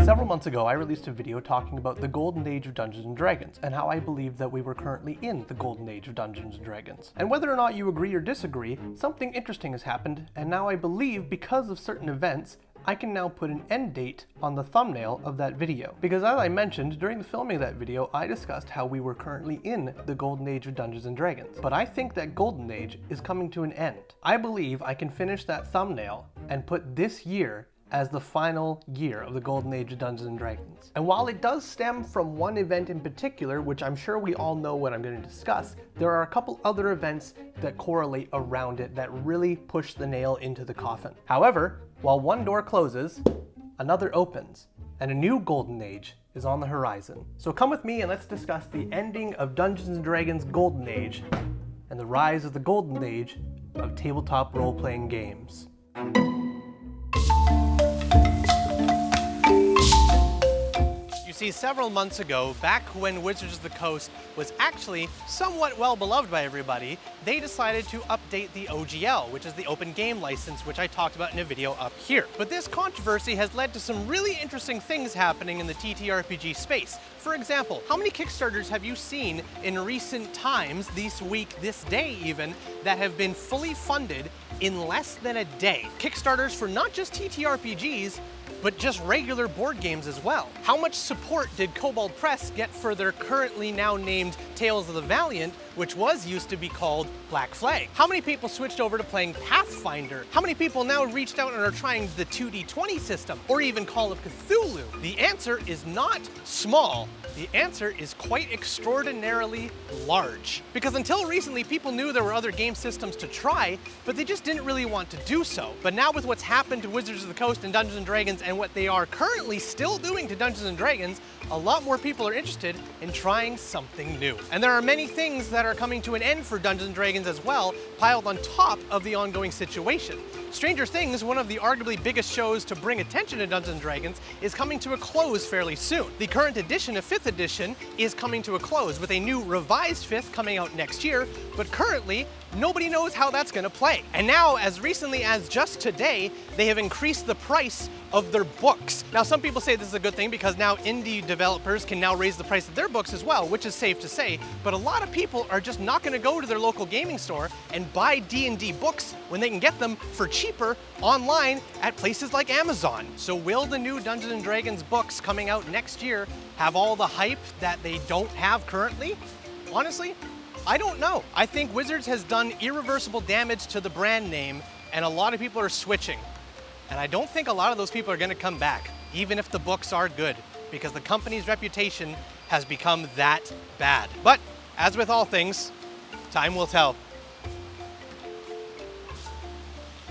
Several months ago, I released a video talking about the golden age of Dungeons & Dragons and how I believe that we were currently in the golden age of Dungeons & Dragons. And whether or not you agree or disagree, something interesting has happened, and now I believe because of certain events, I can now put an end date on the thumbnail of that video. Because as I mentioned, during the filming of that video, I discussed how we were currently in the golden age of Dungeons & Dragons. But I think that golden age is coming to an end. I believe I can finish that thumbnail and put this year as the final year of the golden age of Dungeons & Dragons. And while it does stem from one event in particular, which I'm sure we all know what I'm going to discuss, there are a couple other events that correlate around it that really push the nail into the coffin. However, while one door closes, another opens, and a new golden age is on the horizon. So come with me and let's discuss the ending of Dungeons & Dragons Golden Age and the rise of the golden age of tabletop role-playing games. See, several months ago, back when Wizards of the Coast was actually somewhat well beloved by everybody, they decided to update the OGL, which is the open game license, which I talked about in a video up here. But this controversy has led to some really interesting things happening in the TTRPG space. For example, how many Kickstarters have you seen in recent times, this week, this day even, that have been fully funded in less than a day? Kickstarters for not just TTRPGs, but just regular board games as well. How much support did Kobold Press get for their currently now named Tales of the Valiant, which was used to be called Black Flag? How many people switched over to playing Pathfinder? How many people now reached out and are trying the 2D20 system, or even Call of Cthulhu? The answer is not small. The answer is quite extraordinarily large. Because until recently, people knew there were other game systems to try, but they just didn't really want to do so. But now with what's happened to Wizards of the Coast and Dungeons & Dragons and what they are currently still doing to Dungeons & Dragons, a lot more people are interested in trying something new. And there are many things that are coming to an end for Dungeons & Dragons as well, piled on top of the ongoing situation. Stranger Things, one of the arguably biggest shows to bring attention to Dungeons & Dragons, is coming to a close fairly soon. The current edition of 5th edition is coming to a close, with a new revised 5th coming out next year, but currently, nobody knows how that's gonna play. And now, as recently as just today, they have increased the price of their books. Now, some people say this is a good thing because now indie developers can now raise the price of their books as well, which is safe to say, but a lot of people are just not gonna go to their local gaming store and buy D&D books when they can get them for cheaper online at places like Amazon. So will the new Dungeons & Dragons books coming out next year have all the hype that they don't have currently? Honestly, I don't know. I think Wizards has done irreversible damage to the brand name, and a lot of people are switching. And I don't think a lot of those people are gonna come back, even if the books are good, because the company's reputation has become that bad. But as with all things, time will tell.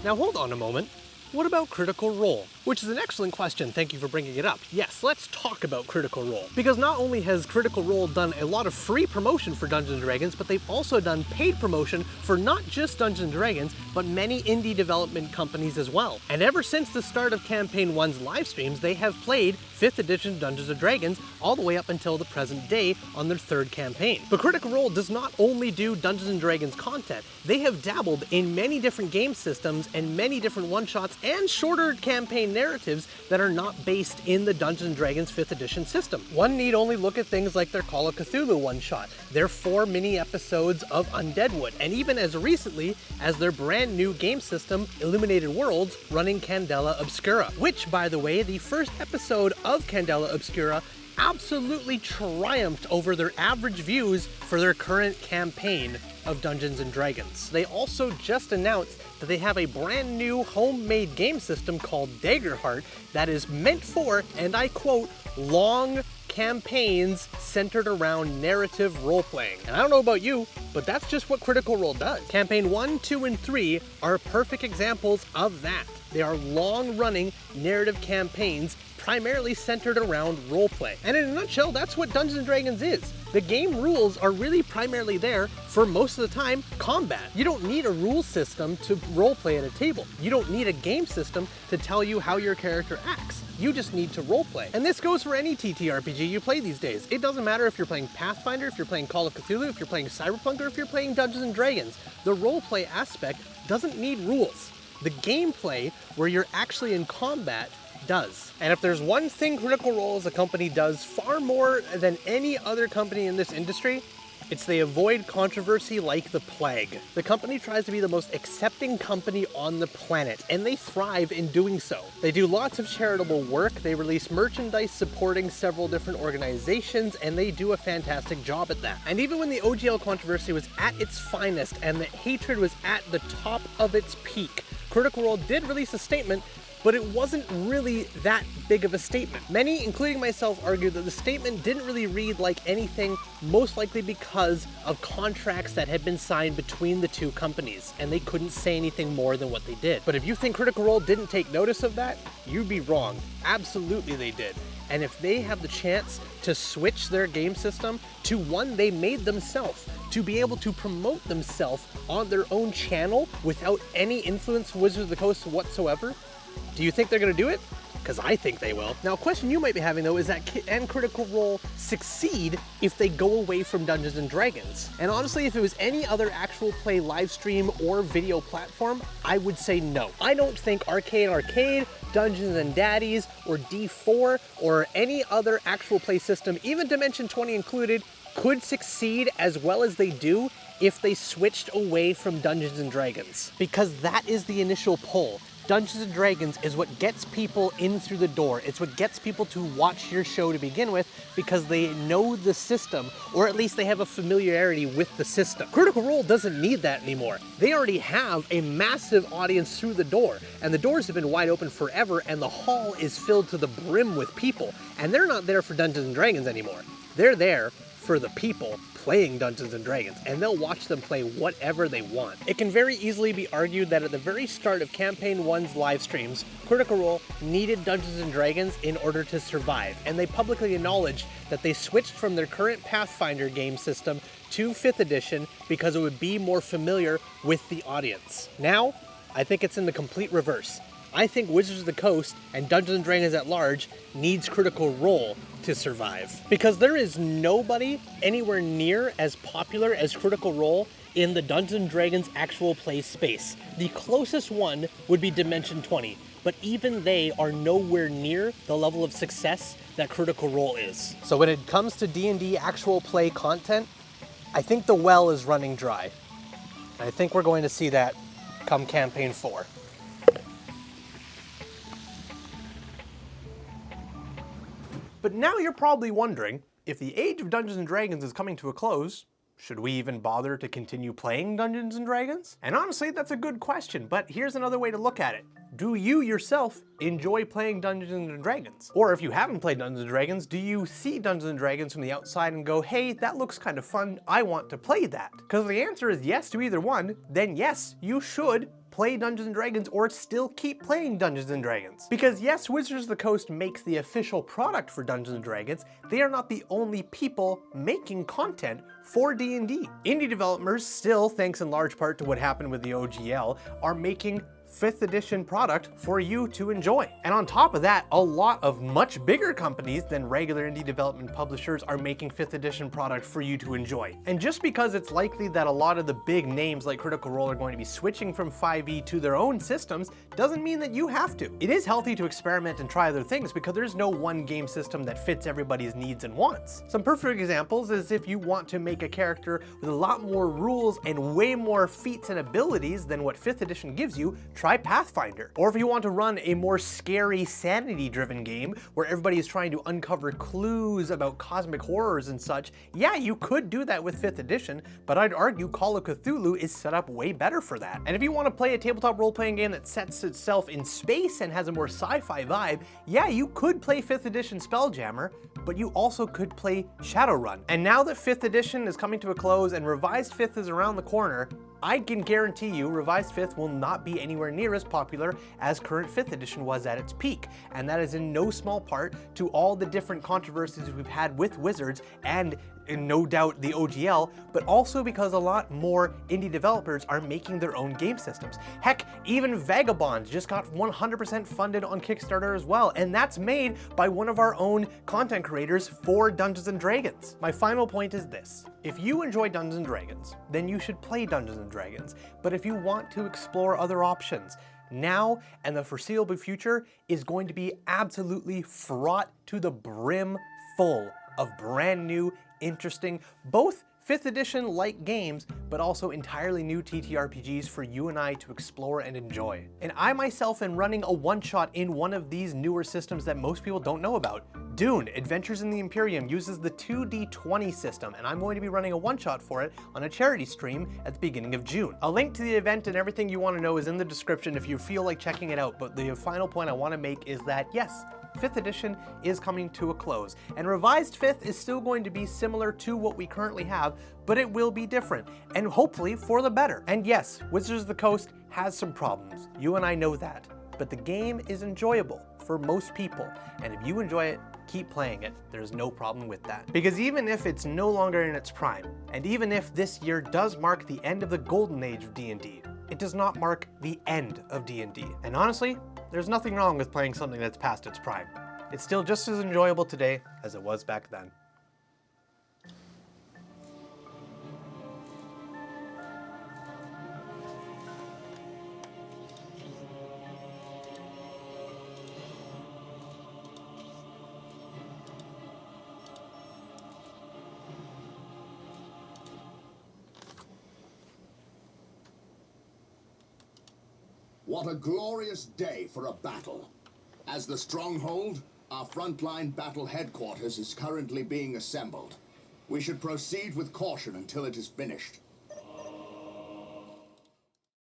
Now hold on a moment. What about Critical Role? Which is an excellent question, thank you for bringing it up. Yes, let's talk about Critical Role. Because not only has Critical Role done a lot of free promotion for Dungeons & Dragons, but they've also done paid promotion for not just Dungeons & Dragons, but many indie development companies as well. And ever since the start of Campaign 1's live streams, they have played 5th edition Dungeons & Dragons all the way up until the present day on their 3rd campaign. But Critical Role does not only do Dungeons & Dragons content, they have dabbled in many different game systems and many different one-shots and shorter campaign narratives that are not based in the Dungeons & Dragons 5th edition system. One need only look at things like their Call of Cthulhu one-shot, their 4 mini episodes of Undeadwood, and even as recently as their brand new game system, Illuminated Worlds, running Candela Obscura, which, by the way, the first episode of Candela Obscura absolutely triumphed over their average views for their current campaign of Dungeons & Dragons. They also just announced that they have a brand new homemade game system called Daggerheart that is meant for, and I quote, long campaigns centered around narrative role-playing. And I don't know about you, but that's just what Critical Role does. Campaign 1, 2, and 3 are perfect examples of that. They are long-running narrative campaigns primarily centered around roleplay. And in a nutshell, that's what Dungeons & Dragons is. The game rules are really primarily there for most of the time combat. You don't need a rule system to roleplay at a table. You don't need a game system to tell you how your character acts. You just need to roleplay. And this goes for any TTRPG you play these days. It doesn't matter if you're playing Pathfinder, if you're playing Call of Cthulhu, if you're playing Cyberpunk, or if you're playing Dungeons & Dragons. The roleplay aspect doesn't need rules. The gameplay, where you're actually in combat, does. And if there's one thing Critical Role as a company does far more than any other company in this industry, it's they avoid controversy like the plague. The company tries to be the most accepting company on the planet, and they thrive in doing so. They do lots of charitable work, they release merchandise supporting several different organizations, and they do a fantastic job at that. And even when the OGL controversy was at its finest and the hatred was at the top of its peak, Critical Role did release a statement, but it wasn't really that big of a statement. Many, including myself, argued that the statement didn't really read like anything, most likely because of contracts that had been signed between the two companies, and they couldn't say anything more than what they did. But if you think Critical Role didn't take notice of that, you'd be wrong. Absolutely they did. And if they have the chance to switch their game system to one they made themselves, to be able to promote themselves on their own channel without any influence from Wizards of the Coast whatsoever, do you think they're going to do it? Because I think they will. Now, a question you might be having though is that can Critical Role succeed if they go away from Dungeons & Dragons? And honestly, if it was any other actual play live stream or video platform, I would say no. I don't think Arcade, Dungeons & Daddies, or D4, or any other actual play system, even Dimension 20 included, could succeed as well as they do if they switched away from Dungeons & Dragons. Because that is the initial pull. Dungeons & Dragons is what gets people in through the door. It's what gets people to watch your show to begin with because they know the system, or at least they have a familiarity with the system. Critical Role doesn't need that anymore. They already have a massive audience through the door, and the doors have been wide open forever, and the hall is filled to the brim with people. And they're not there for Dungeons & Dragons anymore. They're there for the people playing Dungeons & Dragons, and they'll watch them play whatever they want. It can very easily be argued that at the very start of Campaign 1's live streams, Critical Role needed Dungeons & Dragons in order to survive, and they publicly acknowledged that they switched from their current Pathfinder game system to 5th edition because it would be more familiar with the audience. Now, I think it's in the complete reverse. I think Wizards of the Coast and Dungeons & Dragons at large needs Critical Role to survive. Because there is nobody anywhere near as popular as Critical Role in the Dungeons & Dragons actual play space. The closest one would be Dimension 20, but even they are nowhere near the level of success that Critical Role is. So when it comes to D&D actual play content, I think the well is running dry. I think we're going to see that come Campaign 4. But now you're probably wondering, if the age of Dungeons & Dragons is coming to a close, should we even bother to continue playing Dungeons & Dragons? And honestly, that's a good question, but here's another way to look at it. Do you yourself enjoy playing Dungeons & Dragons? Or if you haven't played Dungeons & Dragons, do you see Dungeons & Dragons from the outside and go, hey, that looks kind of fun, I want to play that? Because if the answer is yes to either one, then yes, you should play Dungeons & Dragons or still keep playing Dungeons & Dragons. Because yes, Wizards of the Coast makes the official product for Dungeons & Dragons, they are not the only people making content for D&D. Indie developers still, thanks in large part to what happened with the OGL, are making 5th edition product for you to enjoy. And on top of that, a lot of much bigger companies than regular indie development publishers are making 5th edition product for you to enjoy. And just because it's likely that a lot of the big names like Critical Role are going to be switching from 5e to their own systems doesn't mean that you have to. It is healthy to experiment and try other things because there's no one game system that fits everybody's needs and wants. Some perfect examples is if you want to make a character with a lot more rules and way more feats and abilities than what 5th edition gives you, try Pathfinder. Or if you want to run a more scary, sanity-driven game where everybody is trying to uncover clues about cosmic horrors and such, yeah, you could do that with 5th edition, but I'd argue Call of Cthulhu is set up way better for that. And if you want to play a tabletop role-playing game that sets itself in space and has a more sci-fi vibe, yeah, you could play 5th edition Spelljammer, but you also could play Shadowrun. And now that 5th edition is coming to a close and Revised 5th is around the corner, I can guarantee you Revised 5th will not be anywhere near as popular as current 5th edition was at its peak. And that is in no small part to all the different controversies we've had with Wizards and no doubt the OGL, but also because a lot more indie developers are making their own game systems. Heck, even Vagabond just got 100% funded on Kickstarter as well, and that's made by one of our own content creators for Dungeons & Dragons. My final point is this. If you enjoy Dungeons & Dragons, then you should play Dungeons & Dragons. But if you want to explore other options, now and the foreseeable future is going to be absolutely fraught to the brim full of brand new, interesting, both 5th edition-like games, but also entirely new TTRPGs for you and I to explore and enjoy. And I myself am running a one-shot in one of these newer systems that most people don't know about. Dune, Adventures in the Imperium, uses the 2D20 system, and I'm going to be running a one-shot for it on a charity stream at the beginning of June. A link to the event and everything you want to know is in the description if you feel like checking it out, but the final point I want to make is that, yes, 5th edition is coming to a close, and revised 5th is still going to be similar to what we currently have, but it will be different, and hopefully for the better. And yes, Wizards of the Coast has some problems. You and I know that, but the game is enjoyable for most people, and if you enjoy it, keep playing it. There's no problem with that. Because even if it's no longer in its prime, and even if this year does mark the end of the golden age of D&D, it does not mark the end of D&D. And honestly, there's nothing wrong with playing something that's past its prime. It's still just as enjoyable today as it was back then. What a glorious day for a battle. As the stronghold, our frontline battle headquarters is currently being assembled. We should proceed with caution until it is finished.